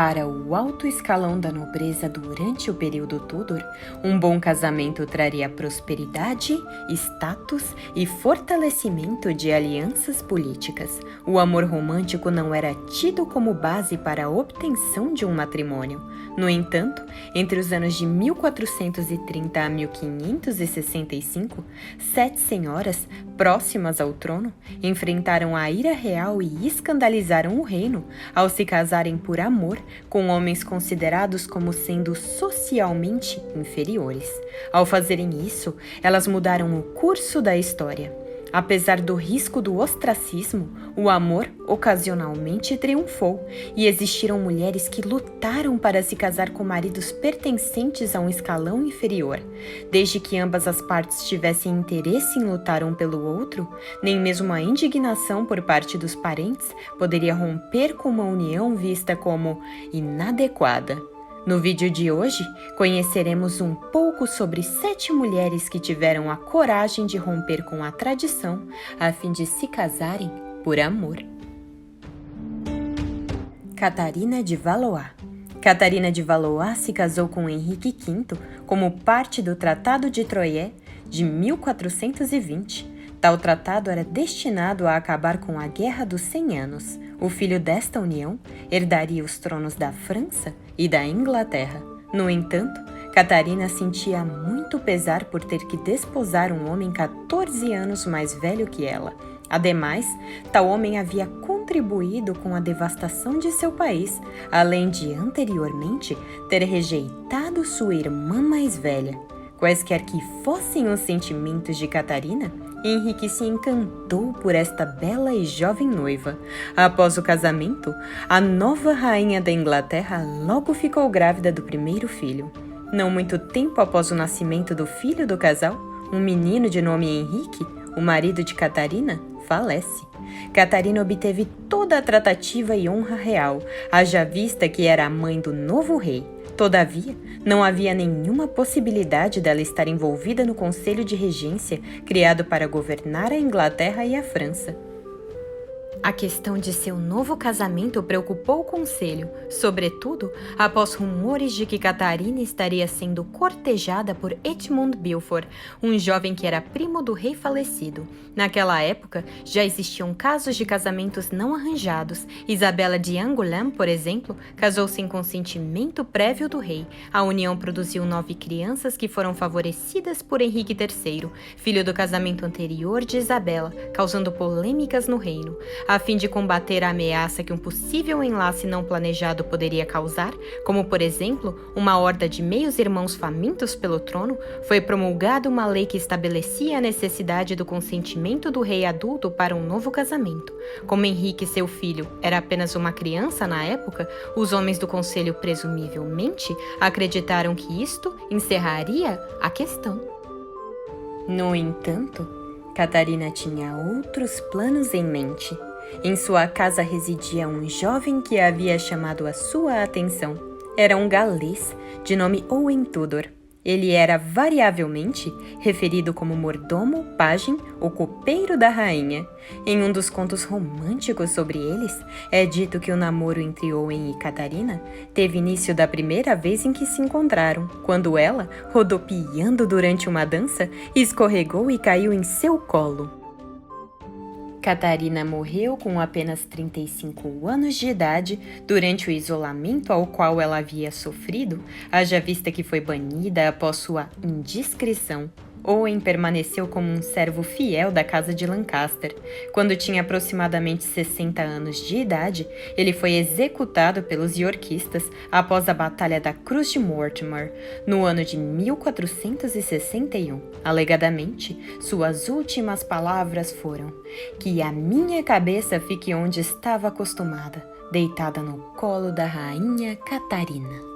Para o alto escalão da nobreza durante o período Tudor, um bom casamento traria prosperidade, status e fortalecimento de alianças políticas. O amor romântico não era tido como base para a obtenção de um matrimônio. No entanto, entre os anos de 1430 a 1565, 7 senhoras, próximas ao trono, enfrentaram a ira real e escandalizaram o reino ao se casarem por amor com homens considerados como sendo socialmente inferiores. Ao fazerem isso, elas mudaram o curso da história. Apesar do risco do ostracismo, o amor ocasionalmente triunfou e existiram mulheres que lutaram para se casar com maridos pertencentes a um escalão inferior. Desde que ambas as partes tivessem interesse em lutar um pelo outro, nem mesmo a indignação por parte dos parentes poderia romper com uma união vista como inadequada. No vídeo de hoje, conheceremos um pouco sobre 7 mulheres que tiveram a coragem de romper com a tradição a fim de se casarem por amor. Catarina de Valois. Catarina de Valois se casou com Henrique V como parte do Tratado de Troyes de 1420. Tal tratado era destinado a acabar com a Guerra dos 100 Anos. O filho desta união herdaria os tronos da França e da Inglaterra. No entanto, Catarina sentia muito pesar por ter que desposar um homem 14 anos mais velho que ela. Ademais, tal homem havia contribuído com a devastação de seu país, além de anteriormente ter rejeitado sua irmã mais velha. Quaisquer que fossem os sentimentos de Catarina, Henrique se encantou por esta bela e jovem noiva. Após o casamento, a nova rainha da Inglaterra logo ficou grávida do primeiro filho. Não muito tempo após o nascimento do filho do casal, um menino de nome Henrique, o marido de Catarina, falece. Catarina obteve toda a tratativa e honra real, haja vista que era a mãe do novo rei. Todavia, não havia nenhuma possibilidade dela estar envolvida no Conselho de Regência criado para governar a Inglaterra e a França. A questão de seu novo casamento preocupou o conselho, sobretudo após rumores de que Catarina estaria sendo cortejada por Edmund Beaufort, um jovem que era primo do rei falecido. Naquela época, já existiam casos de casamentos não arranjados. Isabela de Angoulême, por exemplo, casou sem consentimento prévio do rei. A união produziu 9 crianças que foram favorecidas por Henrique III, filho do casamento anterior de Isabela, causando polêmicas no reino. A fim de combater a ameaça que um possível enlace não planejado poderia causar, como por exemplo, uma horda de meios-irmãos famintos pelo trono, foi promulgada uma lei que estabelecia a necessidade do consentimento do rei adulto para um novo casamento. Como Henrique, seu filho, era apenas uma criança na época, os homens do conselho presumivelmente acreditaram que isto encerraria a questão. No entanto, Catarina tinha outros planos em mente. Em sua casa residia um jovem que havia chamado a sua atenção. Era um galês de nome Owen Tudor. Ele era variavelmente referido como mordomo, pajem ou copeiro da rainha. Em um dos contos românticos sobre eles, é dito que o namoro entre Owen e Catarina teve início da primeira vez em que se encontraram, quando ela, rodopiando durante uma dança, escorregou e caiu em seu colo. Catarina morreu com apenas 35 anos de idade durante o isolamento ao qual ela havia sofrido, haja vista que foi banida após sua indiscrição. Owen permaneceu como um servo fiel da casa de Lancaster. Quando tinha aproximadamente 60 anos de idade, ele foi executado pelos iorquistas após a Batalha da Cruz de Mortimer, no ano de 1461. Alegadamente, suas últimas palavras foram: "Que a minha cabeça fique onde estava acostumada, deitada no colo da rainha Catarina."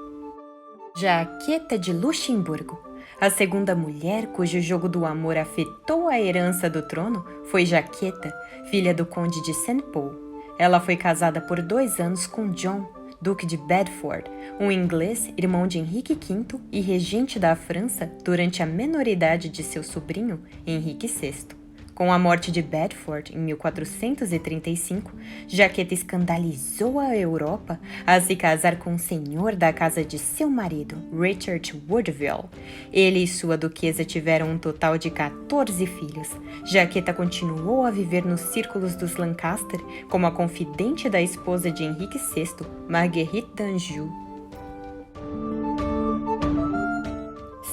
Jaqueta de Luxemburgo. A segunda mulher cujo jogo do amor afetou a herança do trono foi Jaqueta, filha do conde de St. Paul. Ela foi casada por 2 anos com John, duque de Bedford, um inglês, irmão de Henrique V e regente da França durante a menoridade de seu sobrinho, Henrique VI. Com a morte de Bedford em 1435, Jaqueta escandalizou a Europa a se casar com o senhor da casa de seu marido, Richard Woodville. Ele e sua duquesa tiveram um total de 14 filhos. Jaqueta continuou a viver nos círculos dos Lancaster como a confidente da esposa de Henrique VI, Marguerite d'Anjou.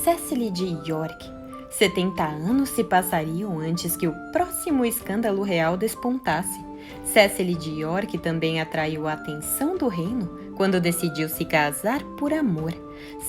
Cecily de York. 70 anos se passariam antes que o próximo escândalo real despontasse. Cecily de York também atraiu a atenção do reino quando decidiu se casar por amor.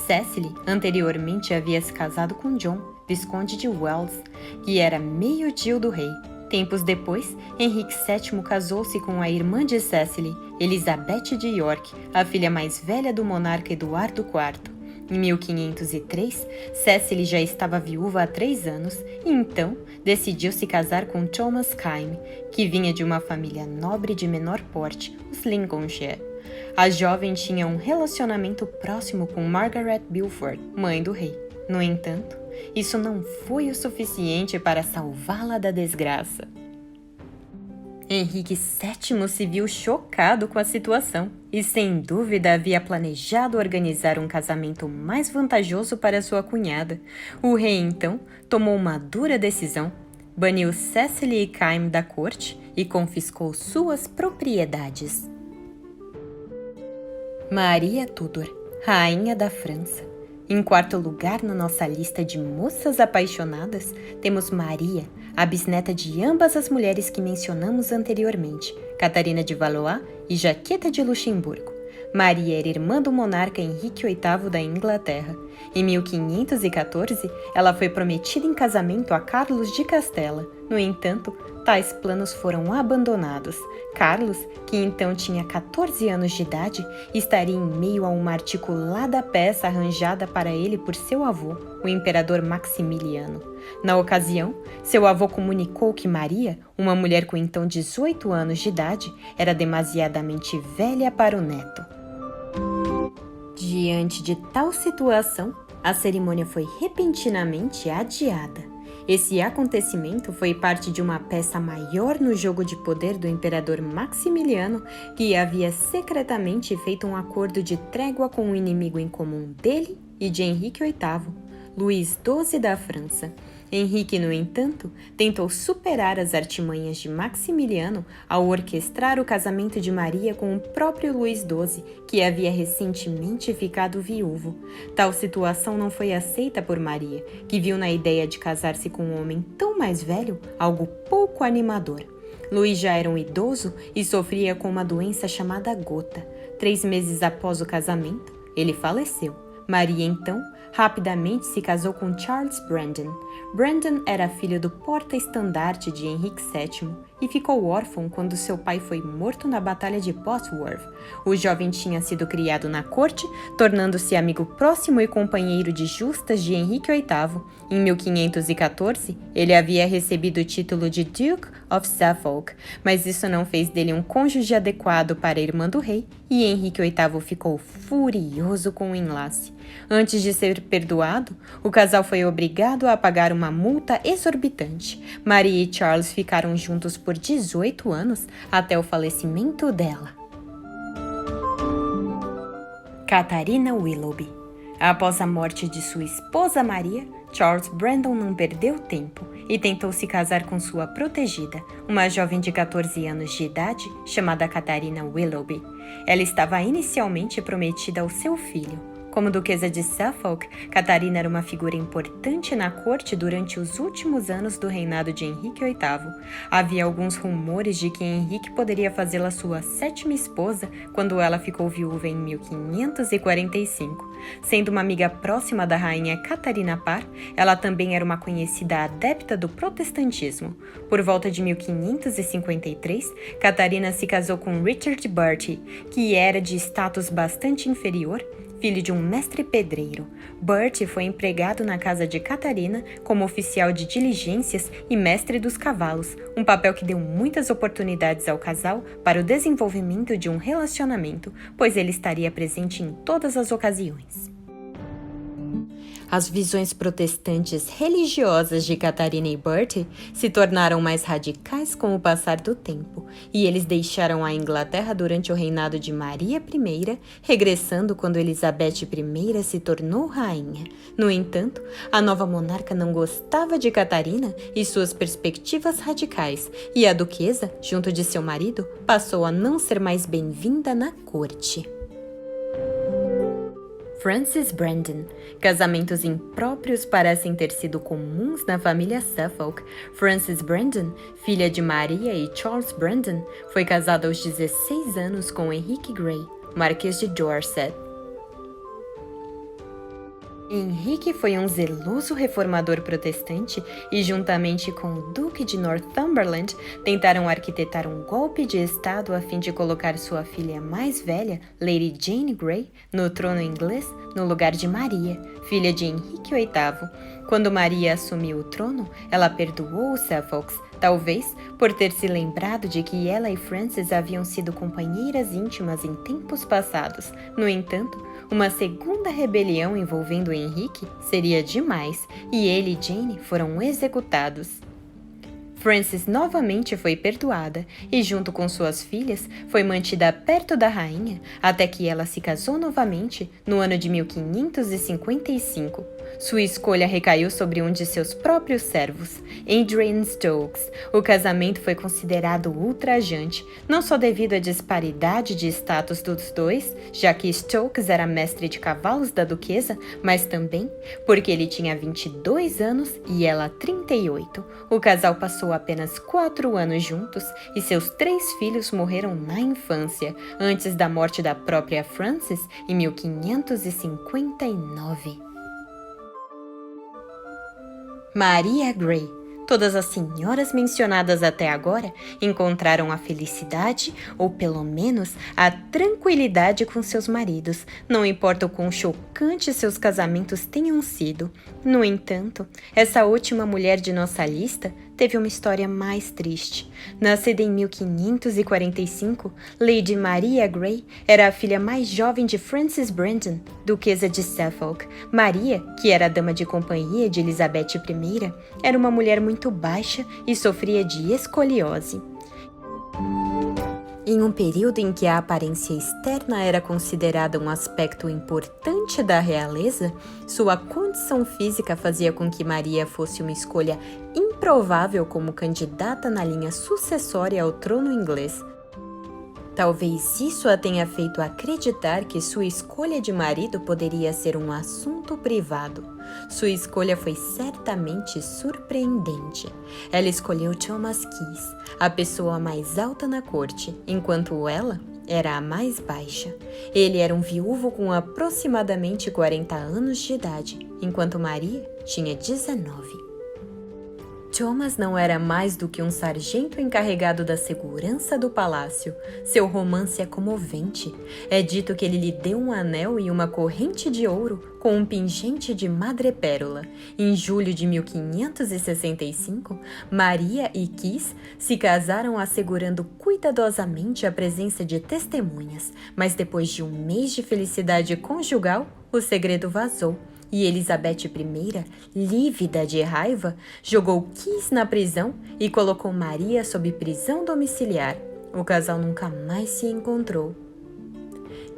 Cecily anteriormente havia se casado com John, visconde de Wells, que era meio-tio do rei. Tempos depois, Henrique VII casou-se com a irmã de Cecily, Elizabeth de York, a filha mais velha do monarca Eduardo IV. Em 1503, Cecily já estava viúva há 3 anos e então decidiu se casar com Thomas Kyme, que vinha de uma família nobre de menor porte, os Lincolnshire. A jovem tinha um relacionamento próximo com Margaret Beaufort, mãe do rei. No entanto, isso não foi o suficiente para salvá-la da desgraça. Henrique VII se viu chocado com a situação e, sem dúvida, havia planejado organizar um casamento mais vantajoso para sua cunhada. O rei, então, tomou uma dura decisão. Baniu Cecily e Kyme da corte e confiscou suas propriedades. Maria Tudor, rainha da França. Em quarto lugar na nossa lista de moças apaixonadas, temos Maria, a bisneta de ambas as mulheres que mencionamos anteriormente, Catarina de Valois e Jaqueta de Luxemburgo. Maria era irmã do monarca Henrique VIII da Inglaterra. Em 1514, ela foi prometida em casamento a Carlos de Castela. No entanto, tais planos foram abandonados. Carlos, que então tinha 14 anos de idade, estaria em meio a uma articulada peça arranjada para ele por seu avô, o imperador Maximiliano. Na ocasião, seu avô comunicou que Maria, uma mulher com então 18 anos de idade, era demasiadamente velha para o neto. Diante de tal situação, a cerimônia foi repentinamente adiada. Esse acontecimento foi parte de uma peça maior no jogo de poder do imperador Maximiliano, que havia secretamente feito um acordo de trégua com um inimigo em comum dele e de Henrique VIII, Luís XII da França. Henrique, no entanto, tentou superar as artimanhas de Maximiliano ao orquestrar o casamento de Maria com o próprio Luís XII, que havia recentemente ficado viúvo. Tal situação não foi aceita por Maria, que viu na ideia de casar-se com um homem tão mais velho algo pouco animador. Luís já era um idoso e sofria com uma doença chamada gota. 3 meses após o casamento, ele faleceu. Maria, então, rapidamente se casou com Charles Brandon. Brandon era filho do porta-estandarte de Henrique VII e ficou órfão quando seu pai foi morto na Batalha de Bosworth. O jovem tinha sido criado na corte, tornando-se amigo próximo e companheiro de justas de Henrique VIII. Em 1514, ele havia recebido o título de Duke of Suffolk, mas isso não fez dele um cônjuge adequado para a irmã do rei, e Henrique VIII ficou furioso com o enlace. Antes de ser perdoado, o casal foi obrigado a pagar uma multa exorbitante. Maria e Charles ficaram juntos por 18 anos até o falecimento dela. Catarina Willoughby. Após a morte de sua esposa Maria, Charles Brandon não perdeu tempo e tentou se casar com sua protegida, uma jovem de 14 anos de idade chamada Catarina Willoughby. Ela estava inicialmente prometida ao seu filho. Como duquesa de Suffolk, Catarina era uma figura importante na corte durante os últimos anos do reinado de Henrique VIII. Havia alguns rumores de que Henrique poderia fazê-la sua 7ª esposa quando ela ficou viúva em 1545. Sendo uma amiga próxima da rainha Catarina Parr, ela também era uma conhecida adepta do protestantismo. Por volta de 1553, Catarina se casou com Richard Bertie, que era de status bastante inferior, filho de um mestre pedreiro. Bertie foi empregado na casa de Catarina como oficial de diligências e mestre dos cavalos, um papel que deu muitas oportunidades ao casal para o desenvolvimento de um relacionamento, pois ele estaria presente em todas as ocasiões. As visões protestantes religiosas de Catarina e Bertie se tornaram mais radicais com o passar do tempo, e eles deixaram a Inglaterra durante o reinado de Maria I, regressando quando Elizabeth I se tornou rainha. No entanto, a nova monarca não gostava de Catarina e suas perspectivas radicais, e a duquesa, junto de seu marido, passou a não ser mais bem-vinda na corte. Frances Brandon. Casamentos impróprios parecem ter sido comuns na família Suffolk. Frances Brandon, filha de Maria e Charles Brandon, foi casada aos 16 anos com Henrique Grey, Marquês de Dorset. Henrique foi um zeloso reformador protestante e, juntamente com o Duque de Northumberland, tentaram arquitetar um golpe de estado a fim de colocar sua filha mais velha, Lady Jane Grey, no trono inglês, no lugar de Maria, filha de Henrique VIII. Quando Maria assumiu o trono, ela perdoou os Suffolks, talvez por ter se lembrado de que ela e Frances haviam sido companheiras íntimas em tempos passados. No entanto, uma segunda rebelião envolvendo Henrique seria demais, e ele e Jane foram executados. Frances novamente foi perdoada e, junto com suas filhas, foi mantida perto da rainha até que ela se casou novamente no ano de 1555. Sua escolha recaiu sobre um de seus próprios servos, Adrian Stokes. O casamento foi considerado ultrajante, não só devido à disparidade de status dos dois, já que Stokes era mestre de cavalos da duquesa, mas também porque ele tinha 22 anos e ela 38. O casal passou apenas 4 anos juntos e seus 3 filhos morreram na infância, antes da morte da própria Frances em 1559. Maria Grey. Todas as senhoras mencionadas até agora encontraram a felicidade, ou pelo menos a tranquilidade com seus maridos, não importa o quão chocantes seus casamentos tenham sido. No entanto, essa última mulher de nossa lista teve uma história mais triste. Nascida em 1545, Lady Maria Grey era a filha mais jovem de Frances Brandon, duquesa de Suffolk. Maria, que era a dama de companhia de Elizabeth I, era uma mulher muito baixa e sofria de escoliose. Em um período em que a aparência externa era considerada um aspecto importante da realeza, sua condição física fazia com que Maria fosse uma escolha improvável como candidata na linha sucessória ao trono inglês. Talvez isso a tenha feito acreditar que sua escolha de marido poderia ser um assunto privado. Sua escolha foi certamente surpreendente. Ela escolheu Thomas Keys, a pessoa mais alta na corte, enquanto ela era a mais baixa. Ele era um viúvo com aproximadamente 40 anos de idade, enquanto Maria tinha 19. Thomas não era mais do que um sargento encarregado da segurança do palácio. Seu romance é comovente. É dito que ele lhe deu um anel e uma corrente de ouro com um pingente de madrepérola. Em julho de 1565, Maria e Keys se casaram assegurando cuidadosamente a presença de testemunhas, mas depois de um mês de felicidade conjugal, o segredo vazou. E Elizabeth I, lívida de raiva, jogou Keys na prisão e colocou Maria sob prisão domiciliar. O casal nunca mais se encontrou.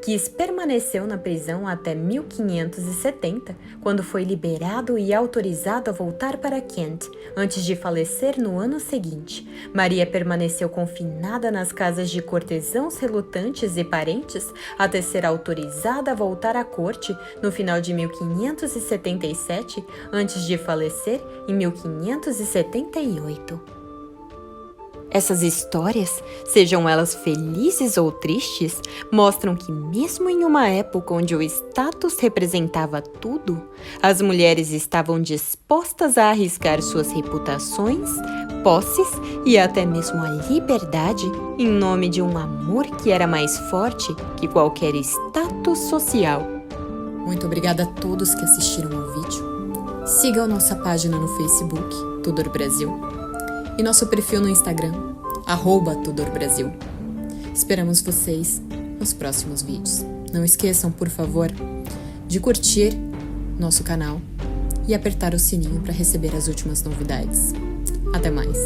Keys permaneceu na prisão até 1570, quando foi liberado e autorizado a voltar para Kent, antes de falecer no ano seguinte. Maria permaneceu confinada nas casas de cortesãos relutantes e parentes até ser autorizada a voltar à corte no final de 1577, antes de falecer em 1578. Essas histórias, sejam elas felizes ou tristes, mostram que mesmo em uma época onde o status representava tudo, as mulheres estavam dispostas a arriscar suas reputações, posses e até mesmo a liberdade em nome de um amor que era mais forte que qualquer status social. Muito obrigada a todos que assistiram ao vídeo. Sigam nossa página no Facebook, Tudor Brasil, e nosso perfil no Instagram, @TudorBrasil. Esperamos vocês nos próximos vídeos. Não esqueçam, por favor, de curtir nosso canal e apertar o sininho para receber as últimas novidades. Até mais!